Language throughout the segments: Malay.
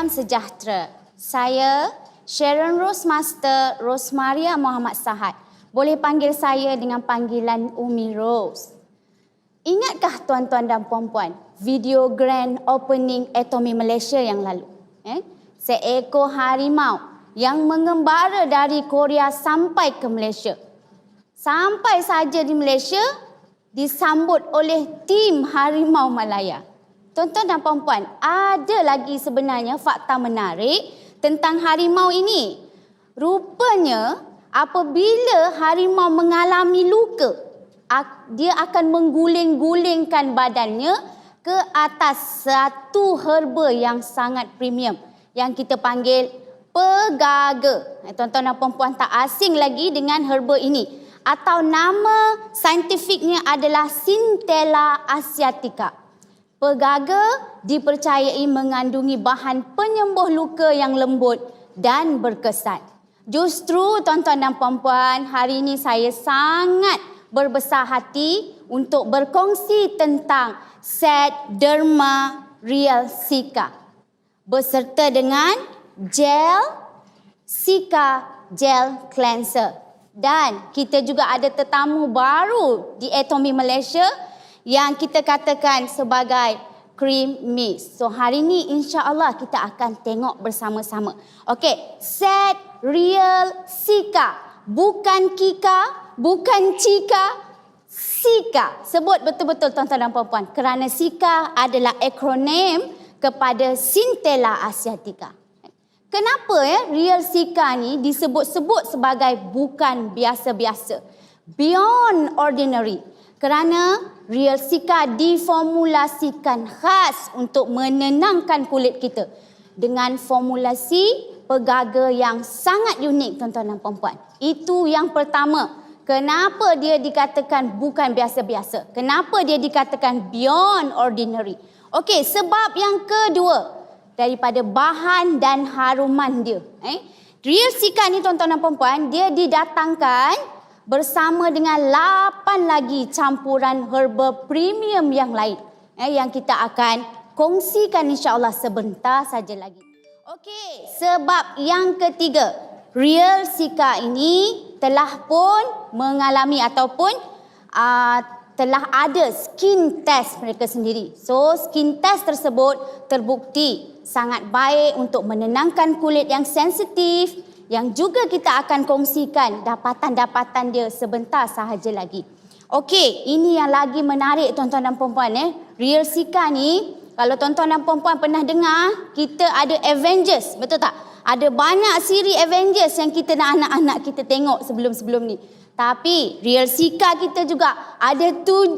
Salam sejahtera. Saya Sharon Rose Master Rosmaria Muhammad Sahad. Boleh panggil saya dengan panggilan Umi Rose. Ingatkah tuan-tuan dan puan-puan video grand opening Atomy Malaysia yang lalu? Seekor harimau yang mengembara dari Korea sampai ke Malaysia. Sampai saja di Malaysia disambut oleh tim Harimau Malaya. Tuan-tuan dan puan-puan, ada lagi sebenarnya fakta menarik tentang harimau ini. Rupanya apabila harimau mengalami luka, dia akan mengguling-gulingkan badannya ke atas satu herba yang sangat premium yang kita panggil pegaga. Tuan-tuan dan puan-puan tak asing lagi dengan herba ini, atau nama saintifiknya adalah Centella asiatica. Pegaga dipercayai mengandungi bahan penyembuh luka yang lembut dan berkesan. Justru tuan-tuan dan puan-puan, hari ini saya sangat berbesar hati untuk berkongsi tentang set Derma Real Cica beserta dengan gel Cica Gel Cleanser. Dan kita juga ada tetamu baru di Atomy Malaysia yang kita katakan sebagai cream mix. So hari ini insya-Allah kita akan tengok bersama-sama. Okey, set Real Cica. Bukan Kika, bukan Cika, Cica. Sebut betul-betul tuan-tuan dan puan-puan, kerana Cica adalah akronim kepada Centella asiatica. Kenapa Real Cica ni disebut-sebut sebagai bukan biasa-biasa, beyond ordinary? Kerana Real Cica diformulasikan khas untuk menenangkan kulit kita dengan formulasi pegaga yang sangat unik, tuan-tuan dan puan-puan. Itu yang pertama. Kenapa dia dikatakan bukan biasa-biasa? Kenapa dia dikatakan beyond ordinary? Okey, sebab yang kedua, daripada bahan dan haruman dia. Real Cica ni tuan-tuan dan puan-puan, dia didatangkan bersama dengan 8 lagi campuran herba premium yang lain yang kita akan kongsikan insya-Allah sebentar saja lagi. Okey, sebab yang ketiga, Real Cica ini telah pun mengalami ataupun telah ada skin test mereka sendiri. So, skin test tersebut terbukti sangat baik untuk menenangkan kulit yang sensitif, yang juga kita akan kongsikan dapatan-dapatan dia sebentar sahaja lagi. Okey, ini yang lagi menarik tuan-tuan dan puan-puan. Real Cica ni, kalau tuan-tuan dan puan-puan pernah dengar, kita ada Avengers, betul tak? Ada banyak siri Avengers yang kita dan anak-anak kita tengok sebelum-sebelum ni. Tapi Real Cica kita juga ada 7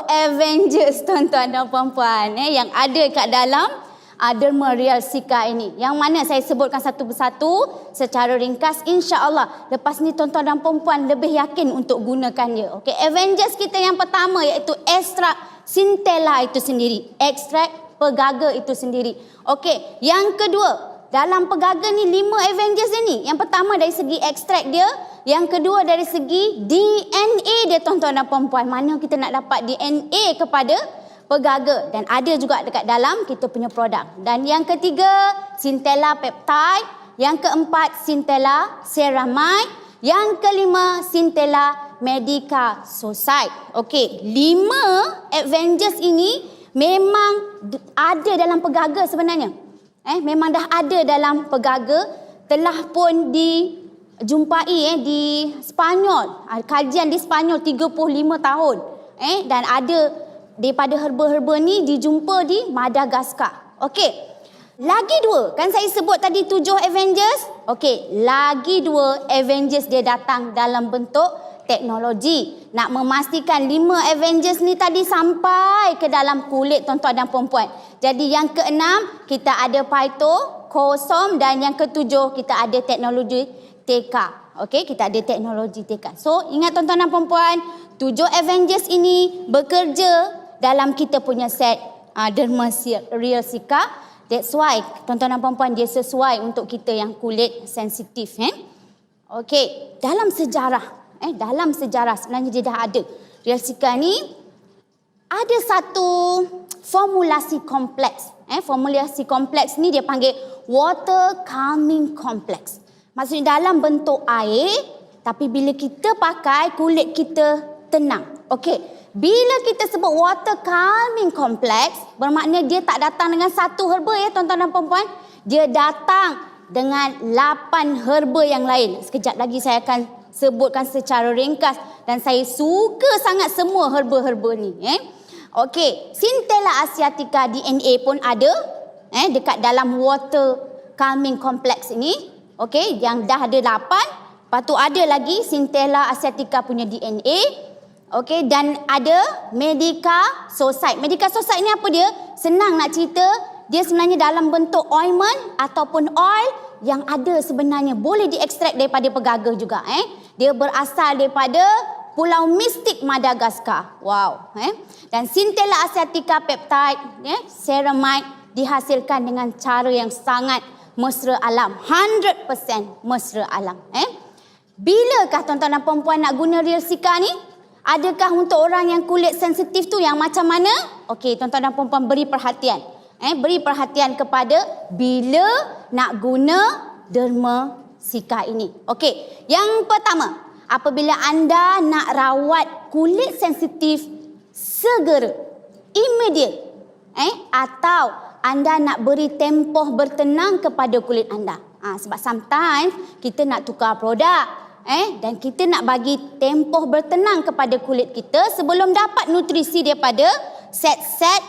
Avengers tuan-tuan dan puan-puan yang ada kat dalam Derma Real Cica ini, yang mana saya sebutkan satu persatu secara ringkas. InsyaAllah lepas ni tuan-tuan dan perempuan lebih yakin untuk gunakannya. Okey, Avengers kita yang pertama iaitu ekstrak Centella itu sendiri, ekstrak pegaga itu sendiri. Okey, yang kedua, dalam pegaga ni 5 Avengers ini. Yang pertama dari segi ekstrak dia, yang kedua dari segi DNA dia tuan-tuan dan perempuan. Mana kita nak dapat DNA kepada pegaga, dan ada juga dekat dalam kita punya produk. Dan yang ketiga, Centella Peptide. Yang keempat, Centella Ceramide. Yang kelima, Centella Medica Society. Okey, 5 Avengers ini memang ada dalam pegaga sebenarnya. Memang dah ada dalam pegaga, telah pun dijumpai di Spanyol. Kajian di Spanyol 35 tahun. Dan ada daripada herba-herba ni dijumpa di Madagaskar. Okey. Lagi 2. Kan saya sebut tadi 7 Avengers. Okey, lagi 2 Avengers dia datang dalam bentuk teknologi. Nak memastikan 5 Avengers ni tadi sampai ke dalam kulit tuan-tuan dan perempuan. Jadi yang keenam kita ada Phyto, Kosom, dan yang ketujuh kita ada teknologi TK. Okey, kita ada teknologi TK. So, ingat tuan-tuan dan perempuan, 7 Avengers ini bekerja dalam kita punya set Derma Real Cica. That's why tuan-tuan dan perempuan dia sesuai untuk kita yang kulit sensitif. Okey, dalam sejarah sebenarnya dia dah ada. Real Cica ni ada satu formulasi kompleks. Formulasi kompleks ni dia panggil water calming complex. Maksudnya dalam bentuk air, tapi bila kita pakai, kulit kita tenang. Okey, bila kita sebut water calming complex, bermakna dia tak datang dengan satu herba ya tuan-tuan dan puan-puan. Dia datang dengan 8 herba yang lain. Sekejap lagi saya akan sebutkan secara ringkas. Dan saya suka sangat semua herba-herba ni. Okey, Centella asiatica DNA pun ada dekat dalam water calming complex ini. Okey, yang dah ada 8. Lepas tu ada lagi Centella asiatica punya DNA. Okey, dan ada Medicasocyte. Medicasocyte ni apa dia? Senang nak cerita, dia sebenarnya dalam bentuk ointment ataupun oil yang ada sebenarnya boleh diekstrak daripada pegaga juga. Dia berasal daripada Pulau Mistik Madagaskar. Wow. Dan Centella asiatica peptide, ceramide dihasilkan dengan cara yang sangat mesra alam. 100% mesra alam. Bilakah tuan-tuan dan puan-puan nak guna Real Sika ni? Adakah untuk orang yang kulit sensitif tu yang macam mana? Okey, tuan-tuan dan puan-puan beri perhatian. Beri perhatian kepada bila nak guna Derma Sika ini. Okey, yang pertama, apabila anda nak rawat kulit sensitif segera, immediate, atau anda nak beri tempoh bertenang kepada kulit anda. Sebab sometimes kita nak tukar produk. Dan kita nak bagi tempoh bertenang kepada kulit kita sebelum dapat nutrisi daripada set-set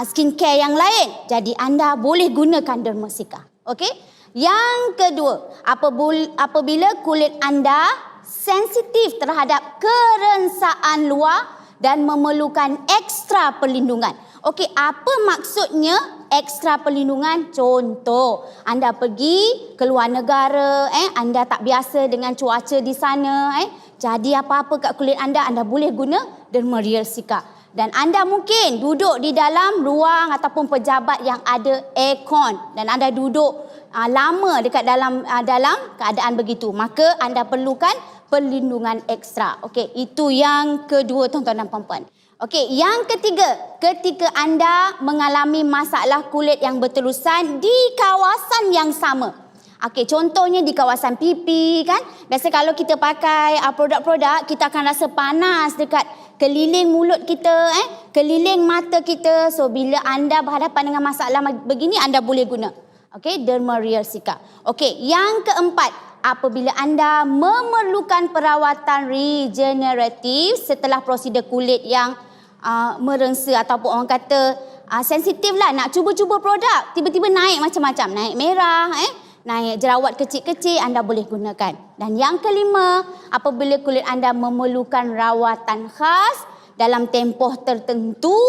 skincare yang lain. Jadi anda boleh gunakan Derma Sika. Okey? Yang kedua, apabila kulit anda sensitif terhadap kerensaan luar dan memerlukan ekstra perlindungan. Okey, apa maksudnya ekstra perlindungan? Contoh, anda pergi ke luar negara, anda tak biasa dengan cuaca di sana, jadi apa-apa kat kulit anda boleh guna Derma Real Sika. Dan anda mungkin duduk di dalam ruang ataupun pejabat yang ada aircon dan anda duduk lama dekat dalam keadaan begitu, maka anda perlukan perlindungan ekstra. Okey, itu yang kedua tuan-tuan dan puan-puan. Okey, yang ketiga, ketika anda mengalami masalah kulit yang berterusan di kawasan yang sama. Okey, contohnya di kawasan pipi kan. Biasa kalau kita pakai produk-produk, kita akan rasa panas dekat keliling mulut kita, keliling mata kita. So bila anda berhadapan dengan masalah begini, anda boleh guna. Okey, Derma Real Sika. Okey, yang keempat, apabila anda memerlukan perawatan regeneratif setelah prosedur kulit yang merengsa ataupun orang kata sensitif lah, nak cuba-cuba produk, tiba-tiba naik macam-macam, naik merah, naik jerawat kecil-kecil, anda boleh gunakan. Dan yang kelima, apabila kulit anda memerlukan rawatan khas dalam tempoh tertentu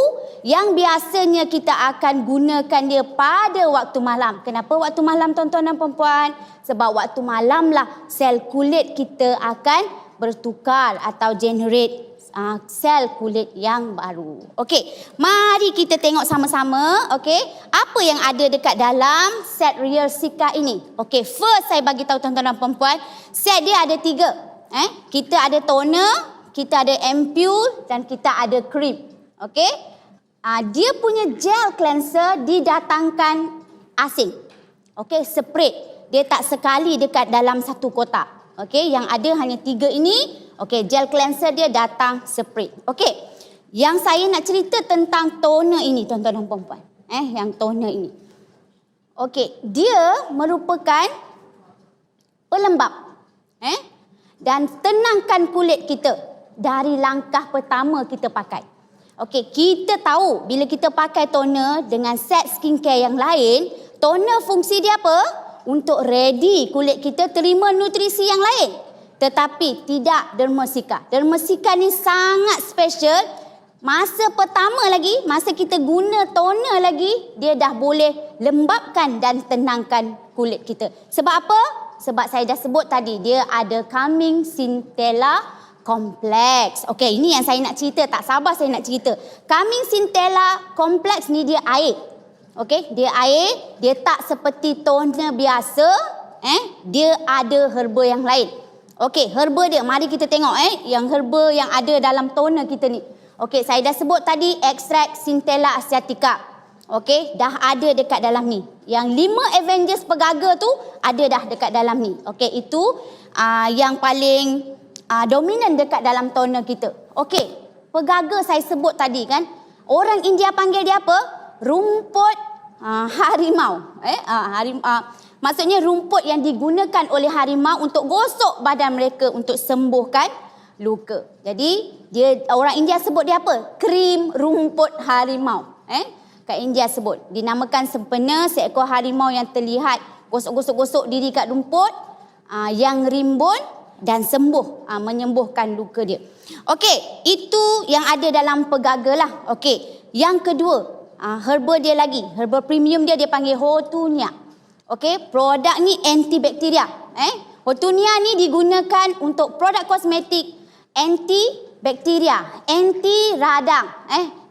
yang biasanya kita akan gunakan dia pada waktu malam. Kenapa waktu malam tuan-tuan dan puan-puan? Sebab waktu malam lah sel kulit kita akan bertukar atau generate sel kulit yang baru. Okey, mari kita tengok sama-sama. Okey, apa yang ada dekat dalam set Real Sika ini? Okey, first saya bagi tahu tuan-tuan dan puan-puan, set dia ada 3. Kita ada toner, kita ada ampule dan kita ada krim. Okey, dia punya gel cleanser didatangkan asing. Okey, spray. Dia tak sekali dekat dalam satu kotak. Okey, yang ada hanya 3 ini. Okey, gel cleanser dia datang spray. Okey, yang saya nak cerita tentang toner ini tuan-tuan dan puan-puan. Yang toner ini. Okey, dia merupakan pelembap. Dan tenangkan kulit kita dari langkah pertama kita pakai. Okey, kita tahu bila kita pakai toner dengan set skincare yang lain, toner fungsi dia apa? Untuk ready kulit kita terima nutrisi yang lain. Tetapi tidak Derma Sika. Derma Sika ni sangat special. Masa pertama lagi, masa kita guna toner lagi, dia dah boleh lembapkan dan tenangkan kulit kita. Sebab apa? Sebab saya dah sebut tadi, dia ada calming Centella complex. Okey, ini yang saya nak cerita. Tak sabar saya nak cerita. Calming Centella complex ni dia air. Okey, dia air. Dia tak seperti toner biasa. Dia ada herba yang lain. Okey, herba dia. Mari kita tengok yang herba yang ada dalam toner kita ni. Okey, saya dah sebut tadi ekstrak Centella asiatica. Okey, dah ada dekat dalam ni. Yang 5 Avengers pegaga tu ada dah dekat dalam ni. Okey, itu yang paling dominan dekat dalam toner kita. Okey, pegaga saya sebut tadi kan. Orang India panggil dia apa? Rumput harimau. Maksudnya rumput yang digunakan oleh harimau untuk gosok badan mereka untuk sembuhkan luka. Jadi orang India sebut dia apa? Krim rumput harimau. Kat India sebut. Dinamakan sempena seekor harimau yang terlihat gosok-gosok diri kat rumput yang rimbun dan sembuh, menyembuhkan luka dia. Okey, itu yang ada dalam pegaga lah. Okey, yang kedua, herba dia lagi. Herba premium dia panggil Hotunia. Okey, produk ni antibakteria. Hotunia ni digunakan untuk produk kosmetik antibakteria, anti radang,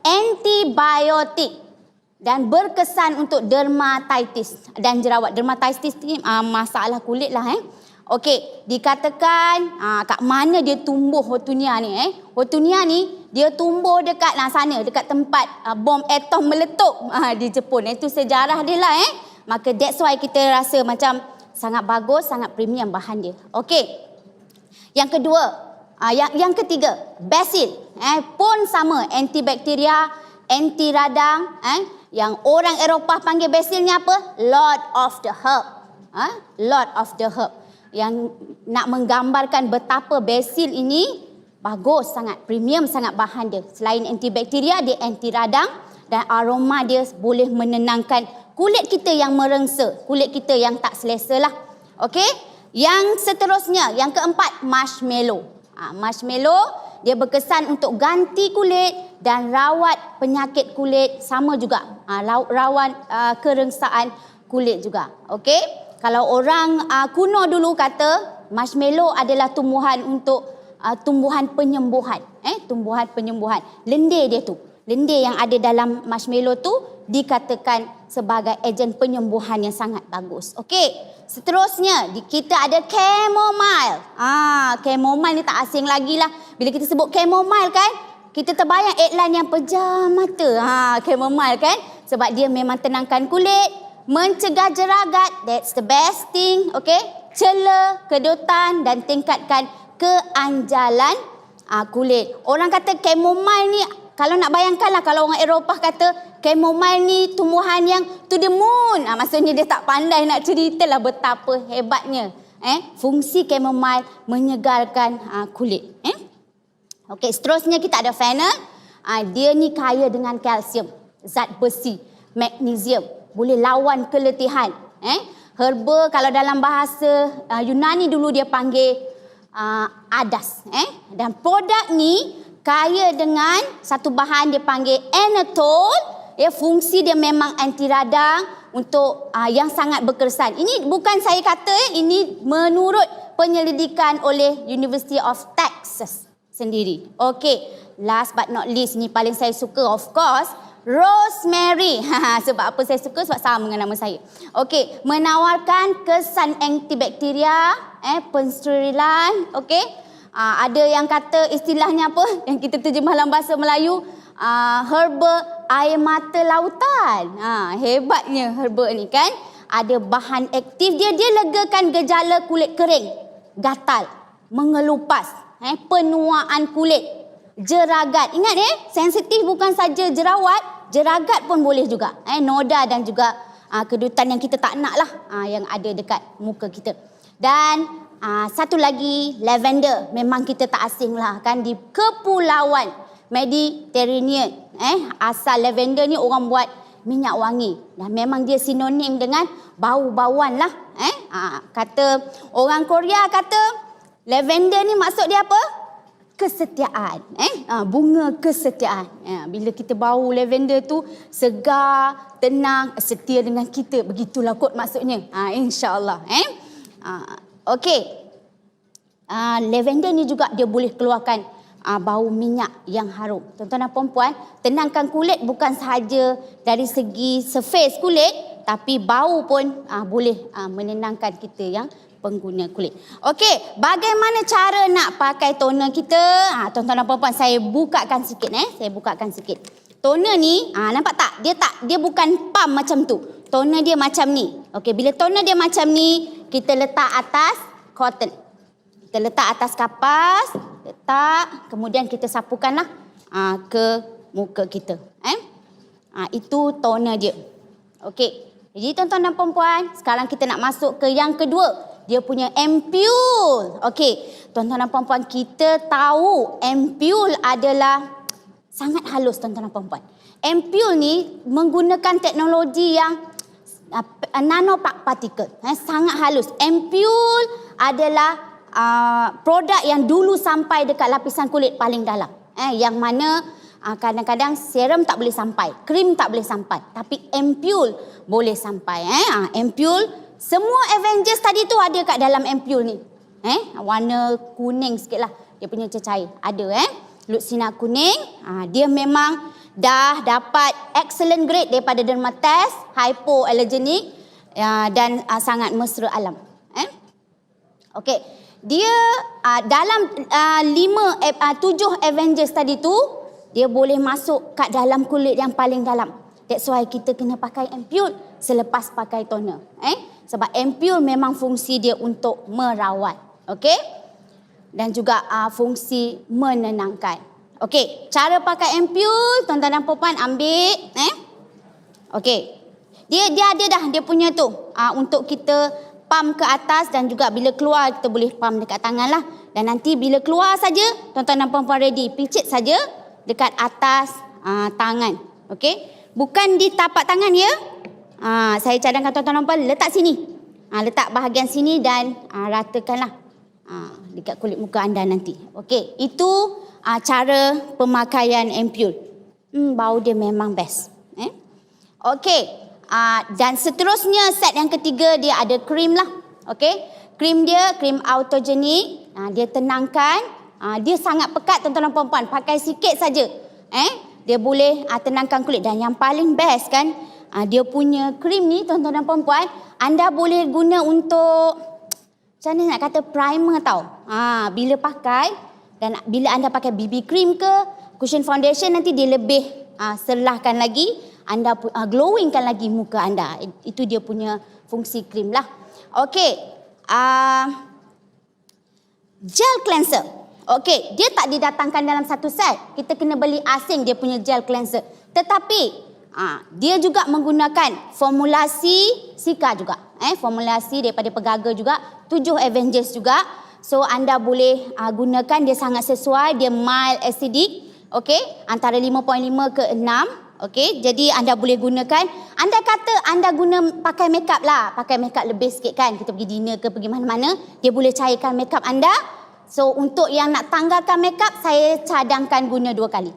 antibiotik dan berkesan untuk dermatitis dan jerawat. Dermatitis ni masalah kulit lah. Okey, dikatakan kat mana dia tumbuh Hotunia ni. Hotunia ni dia tumbuh dekat sana, dekat tempat bom atom meletup di Jepun. Itu sejarah dia lah. Maka that's why kita rasa macam sangat bagus, sangat premium bahan dia. Okey. Yang kedua, yang ketiga, basil. Pun sama, antibakteria, anti radang. Yang orang Eropah panggil basil ni apa? Lord of the Herb. Lord of the Herb. Yang nak menggambarkan betapa basil ini bagus sangat, premium sangat bahan dia. Selain antibakteria, dia anti radang dan aroma dia boleh menenangkan kulit kita yang merengsa, kulit kita yang tak selesa lah. Okey? Yang seterusnya, yang keempat, marshmallow. Marshmallow dia berkesan untuk ganti kulit dan rawat penyakit kulit, sama juga rawat kerengsaan kulit juga. Okey? Kalau orang kuno dulu kata marshmallow adalah tumbuhan untuk tumbuhan penyembuhan. Tumbuhan penyembuhan. Lendir dia tu. Lendir yang ada dalam marshmallow tu dikatakan sebagai ejen penyembuhan yang sangat bagus. Okey. Seterusnya kita ada chamomile. Chamomile ni tak asing lagi lah. Bila kita sebut chamomile kan, kita terbayang iklan yang pejam mata. Chamomile kan. Sebab dia memang tenangkan kulit, mencegah jeragat, that's the best thing. Okey, cela kedutan dan tingkatkan keanjalan kulit. Orang kata chamomile ni, kalau nak bayangkanlah kalau orang Eropah kata chamomile ni tumbuhan yang to the moon. Maksudnya dia tak pandai nak ceritalah betapa hebatnya fungsi chamomile menyegarkan kulit. Okey, seterusnya kita ada fennel. Dia ni kaya dengan kalsium, zat besi, magnesium, boleh lawan keletihan. Herba kalau dalam bahasa Yunani dulu dia panggil adas. Dan produk ni kaya dengan satu bahan dia panggil anatol. Fungsi dia memang anti radang untuk yang sangat berkesan. Ini bukan saya kata, ini menurut penyelidikan oleh University of Texas sendiri. Okey, last but not least, ni paling saya suka of course, rosemary. Sebab apa saya suka? Sebab sama dengan nama saya. Okey, menawarkan kesan antibakteria, pensterilan. Okey, ada yang kata istilahnya apa? Yang kita terjemah dalam bahasa Melayu, herba air mata lautan. Hebatnya herba ni kan. Ada bahan aktif dia legakan gejala kulit kering, gatal, mengelupas, penuaan kulit, jeragat. Ingat sensitif bukan saja jerawat, jeragat pun boleh juga. Noda dan juga kedutan yang kita tak nak lah, yang ada dekat muka kita. Dan satu lagi, lavender. Memang kita tak asing lah kan, di kepulauan Mediterranean. Asal lavender ni orang buat minyak wangi. Dan memang dia sinonim dengan bau-bauan lah. Kata orang Korea kata lavender ni maksud dia apa? Kesetiaan. Bunga kesetiaan. Bila kita bau lavender tu segar, tenang, setia dengan kita. Begitulah kot maksudnya. InsyaAllah. Okey. Lavender ni juga dia boleh keluarkan bau minyak yang harum. Tuan-tuan dan puan-puan, tenangkan kulit bukan sahaja dari segi surface kulit, tapi bau pun boleh menenangkan kita yang pengguna kulit. Okey, bagaimana cara nak pakai toner kita? Tuan-tuan dan puan-puan, saya bukakan sikit. Saya bukakan sikit. Toner ni, nampak tak? Dia bukan pump macam tu. toner dia macam ni. Okey, bila toner dia macam ni, kita letak atas cotton. Kita letak atas kapas, letak, kemudian kita sapukanlah ke muka kita. Itu toner dia. Okey. Jadi tuan-tuan dan puan-puan, sekarang kita nak masuk ke yang kedua. Dia punya ampule. Okey, tuan-tuan dan puan-puan, kita tahu ampule adalah sangat halus tuan-tuan dan puan-puan. Ampule ni menggunakan teknologi yang nanopartikel. Sangat halus. Ampule adalah produk yang dulu sampai dekat lapisan kulit paling dalam. Yang mana kadang-kadang serum tak boleh sampai, krim tak boleh sampai, tapi ampule boleh sampai. Ampule, semua Avengers tadi tu ada kat dalam ampule ni. Warna kuning sikit lah dia punya cecair. Ada Luxina kuning. Dia memang dah dapat excellent grade daripada Dermatest, hypoallergenic dan sangat mesra alam. Okey, dia dalam 7 Avengers tadi tu, dia boleh masuk kat dalam kulit yang paling dalam. That's why kita kena pakai ampule selepas pakai toner. Sebab ampule memang fungsi dia untuk merawat. Okey? Dan juga fungsi menenangkan. Okey, cara pakai ampule, tuan-tuan dan puan-puan ambil. Okey. Dia ada dah, dia punya tu. Untuk kita pump ke atas dan juga bila keluar kita boleh pump dekat tangan lah. Dan nanti bila keluar saja, tuan-tuan dan puan-puan ready. Picit saja dekat atas tangan. Okey? Bukan di tapak tangan ya. Saya cadangkan tuan-tuan dan puan, letak sini. Letak bahagian sini dan ratakanlah dekat kulit muka anda nanti. Okey, itu cara pemakaian ampule. Bau dia memang best. Okey, dan seterusnya set yang ketiga dia ada krim lah. Okey, krim dia krim autogenik. Dia tenangkan. Dia sangat pekat tuan-tuan dan puan-puan. Pakai sikit saja. Dia boleh tenangkan kulit. Dan yang paling best kan, dia punya krim ni tuan-tuan dan puan-puan, anda boleh guna untuk, macam mana nak kata, primer tau. Bila pakai, dan bila anda pakai BB cream ke, cushion foundation, nanti dia lebih serlahkan lagi, anda glowingkan lagi muka anda. Itu dia punya fungsi krim lah. Okey, gel cleanser. Okey, dia tak didatangkan dalam satu set. Kita kena beli asing dia punya gel cleanser. Tetapi dia juga menggunakan formulasi Sika juga. Formulasi daripada Pegaga juga. 7 Avengers juga. So anda boleh gunakan, dia sangat sesuai. Dia mild acidic. Okey, antara 5.5 ke 6. Okey, jadi anda boleh gunakan. Anda kata anda guna pakai makeup lah. Pakai makeup lebih sikit kan. Kita pergi dinner ke pergi mana-mana. Dia boleh cairkan makeup anda. So, untuk yang nak tanggalkan makeup, saya cadangkan guna 2 kali.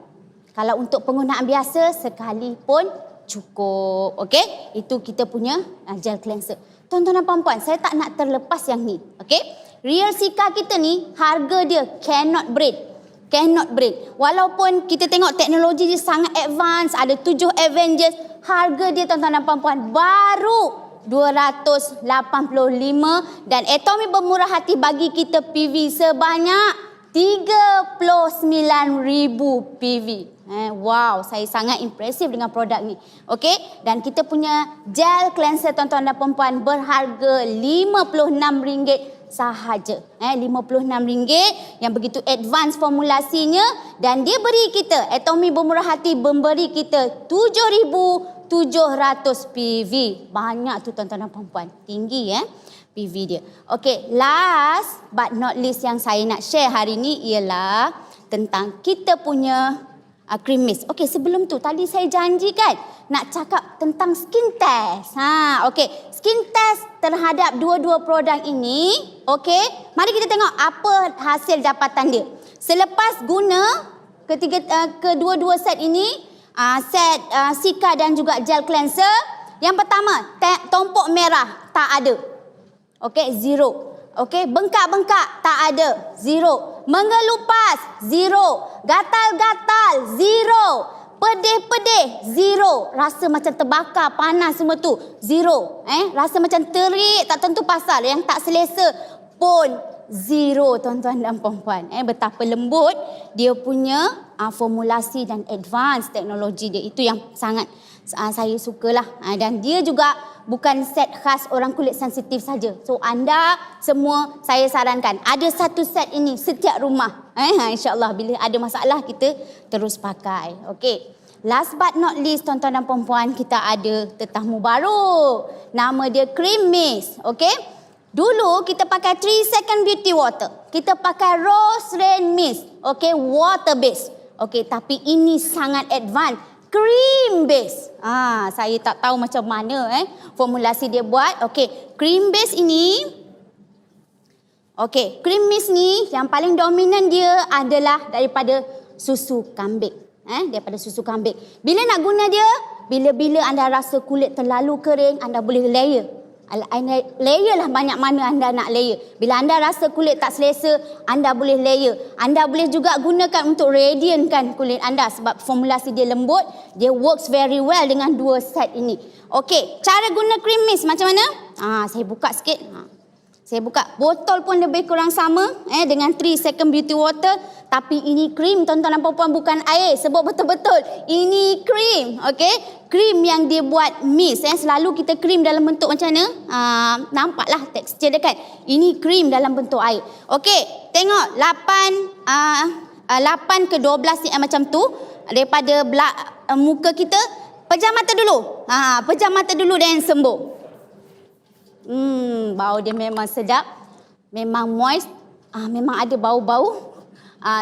Kalau untuk penggunaan biasa, sekali pun cukup. Okey? Itu kita punya gel cleanser. Tuan-tuan dan puan-puan, saya tak nak terlepas yang ni. Okey? Real Sika kita ni, harga dia cannot break. Cannot break. Walaupun kita tengok teknologi dia sangat advance, ada 7 Avengers, harga dia tuan-tuan dan puan-puan baru 285 dan Atomy bermurah hati bagi kita PV sebanyak 39,000 PV. Wow, saya sangat impresif dengan produk ni. Okey, dan kita punya gel cleanser tuan-tuan dan puan-puan berharga RM56 sahaja. RM56 yang begitu advance formulasinya dan dia beri kita, Atomy bermurah hati memberi kita 7,700 PV. Banyak tu tuan-tuan dan puan-puan. Tinggi PV dia. Okey, last but not least yang saya nak share hari ni ialah tentang kita punya cream mist. Okey, sebelum tu tadi saya janjikan nak cakap tentang skin test. Okey, skin test terhadap dua-dua produk ini. Okey, mari kita tengok apa hasil dapatan dia. Selepas guna kedua-dua set ini, set Sika dan juga gel cleanser. Yang pertama, tompok merah tak ada. Okey, zero. Okey, bengkak-bengkak tak ada, zero. Mengelupas, zero. Gatal-gatal, zero. Pedih-pedih, zero. Rasa macam terbakar, panas semua tu, zero. Rasa macam terik, tak tentu pasal. Yang tak selesa pun zero, tuan-tuan dan puan-puan. Betapa lembut dia punya formulasi dan advance teknologi dia. Itu yang sangat Saya sukalah. Dan dia juga bukan set khas orang kulit sensitif saja. So anda semua saya sarankan ada satu set ini setiap rumah. InsyaAllah bila ada masalah kita terus pakai. Okey. Last but not least tuan-tuan dan puan-puan, kita ada tetamu baru. Nama dia Cream Mist. Okey. Dulu kita pakai 3 second beauty water. Kita pakai Rose Rain Mist. Okey, water base. Okey, tapi ini sangat advance. Cream base. Saya tak tahu macam mana formulasi dia buat. Okey, cream base ini. Okey, cream mist ni yang paling dominan dia adalah daripada susu kambing. Daripada susu kambing. Bila nak guna dia? Bila-bila anda rasa kulit terlalu kering, anda boleh layer. Layer lah banyak mana anda nak layer. Bila anda rasa kulit tak selesa, anda boleh layer. Anda boleh juga gunakan untuk radiantkan kulit anda sebab formulasi dia lembut. Dia works very well dengan 2 set ini. Okey, cara guna cream mist macam mana? Saya buka sikit. Saya buka. Botol pun lebih kurang sama dengan 3 second beauty water. Tapi ini krim tuan-tuan dan puan-puan, bukan air. Sebut betul-betul. Ini krim. Okey. Krim yang dia buat mist. Selalu kita krim dalam bentuk macam mana? Nampaklah tekstur dia kan. Ini krim dalam bentuk air. Okey. Tengok. 8 ke 12 cm macam tu. Daripada muka kita. Pejam mata dulu. Pejam mata dulu dan sembuh. Bau dia memang sedap. Memang moist. Memang ada bau-bau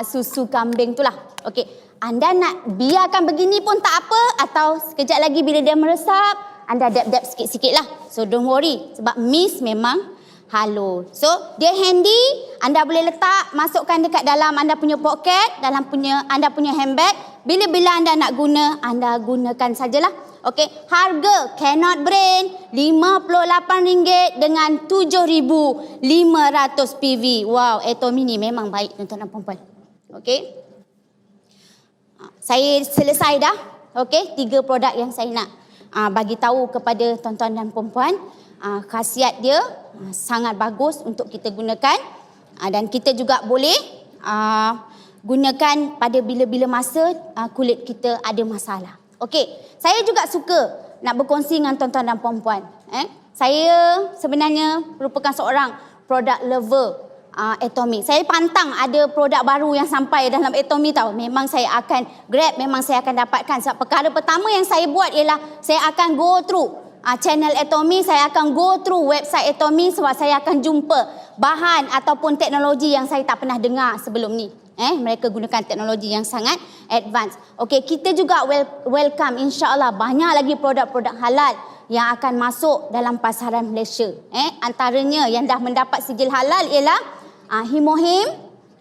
susu kambing tu lah. Okey, anda nak biarkan begini pun tak apa, atau sekejap lagi bila dia meresap, anda dab-dab sikit-sikit lah. So don't worry, sebab mist memang halus. So dia handy, anda boleh letak, masukkan dekat dalam anda punya poket, dalam anda punya handbag. Bila-bila anda nak guna, anda gunakan sajalah. Okey, harga cannot brain RM58 dengan 7,500 PV. Wow, Atomy ni memang baik tuan-tuan dan puan-puan. Okey. Saya selesai dah. Okey, 3 produk yang saya nak bagi tahu kepada tuan-tuan dan puan-puan. Khasiat dia sangat bagus untuk kita gunakan. Dan kita juga boleh gunakan pada bila-bila masa kulit kita ada masalah. Okey, saya juga suka nak berkongsi dengan tuan-tuan dan puan-puan. Saya sebenarnya merupakan seorang produk lover Atomy. Saya pantang ada produk baru yang sampai dalam Atomy tau. Memang saya akan grab, memang saya akan dapatkan. Sebab perkara pertama yang saya buat ialah saya akan go through channel Atomy, saya akan go through website Atomy sebab saya akan jumpa bahan ataupun teknologi yang saya tak pernah dengar sebelum ni. Mereka gunakan teknologi yang sangat advance. Okey, kita juga welcome insya-Allah banyak lagi produk-produk halal yang akan masuk dalam pasaran Malaysia. Antaranya yang dah mendapat sijil halal ialah Himohim.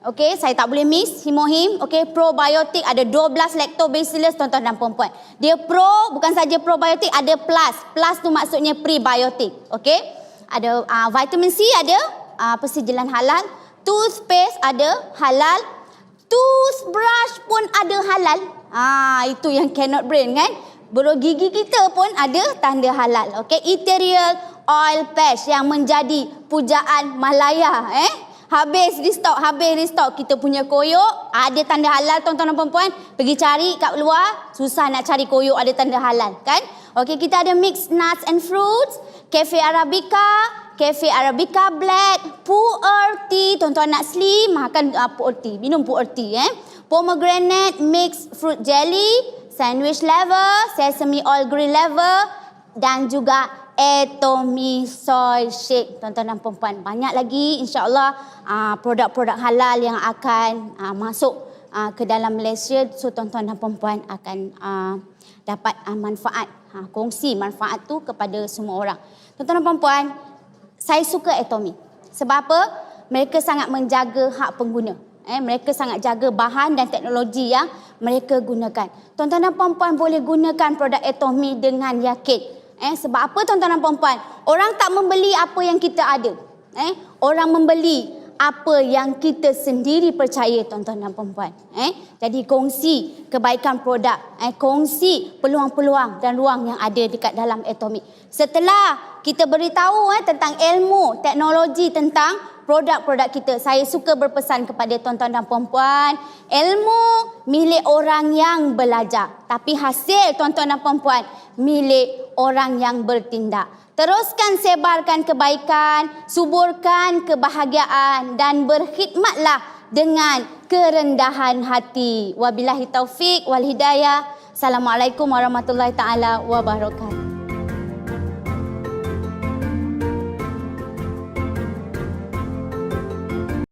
Okey, saya tak boleh miss Himohim. Okey, probiotik ada 12 lactobacillus tuan-tuan dan puan-puan. Dia pro, bukan saja probiotik, ada plus. Plus tu maksudnya prebiotik. Okey. Ada vitamin C ada persijilan halal. Toothpaste ada halal. Toothbrush pun ada halal. Itu yang cannot brain kan. Burung gigi kita pun ada tanda halal. Okey, ethereal oil patch yang menjadi pujaan Malaya. Habis restock kita punya koyok ada tanda halal tuan-tuan dan puan-puan. Pergi cari kat luar susah nak cari koyok ada tanda halal kan. Okey, kita ada mixed nuts and fruits, Cafe Arabica Black, Pu'er tea. Tuan-tuan nak slim, makan Pu'er tea. Minum Pu'er tea. Pomegranate mixed fruit jelly, sandwich level, sesame oil green level dan juga Atomy soy shake. Tuan-tuan dan puan-puan, banyak lagi insya-Allah produk-produk halal yang akan masuk ke dalam Malaysia. So tuan-tuan dan puan-puan akan dapat manfaat. Kongsi manfaat tu kepada semua orang. Tuan-tuan dan puan-puan, saya suka Atomy. Sebab apa? Mereka sangat menjaga hak pengguna. Mereka sangat jaga bahan dan teknologi yang mereka gunakan. Tuan-tuan dan puan-puan boleh gunakan produk Atomy dengan yakin. Sebab apa tuan-tuan dan puan-puan? Orang tak membeli apa yang kita ada. Orang membeli apa yang kita sendiri percaya tuan-tuan dan puan-puan. Jadi kongsi kebaikan produk. Kongsi peluang-peluang dan ruang yang ada dekat dalam Atomy. Setelah kita beritahu tentang ilmu, teknologi tentang produk-produk kita, saya suka berpesan kepada tuan-tuan dan puan-puan, ilmu milik orang yang belajar. Tapi hasil tuan-tuan dan puan-puan milik orang yang bertindak. Teruskan sebarkan kebaikan, suburkan kebahagiaan dan berkhidmatlah dengan kerendahan hati. Wabillahi taufik wal hidayah. Assalamualaikum warahmatullahi taala wabarakatuh.